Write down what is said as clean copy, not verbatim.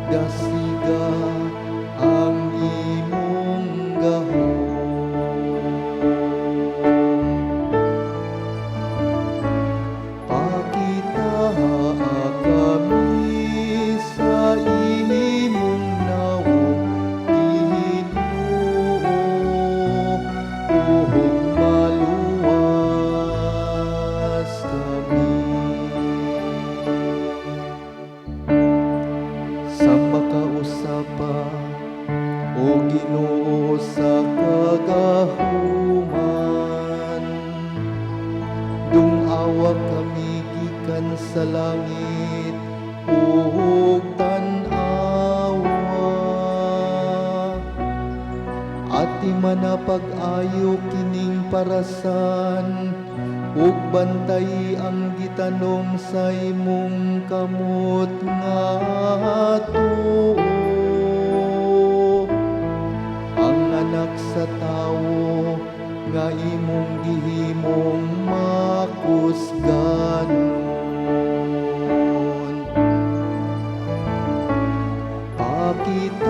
dasiga ang imong gahom. Pakita kami sa imong nawong Ginoo, uhog maluwas kami. Samba ka usapa o Ginoo sa kagahuman, dungawa kami gikan sa langit ug tan-awa, ati manapag-ayo kining parasan ug bantay ang gitanong sa imong kamot nga tuo. Ang anak sa tawo nga imong gihimong makusganon. Pakita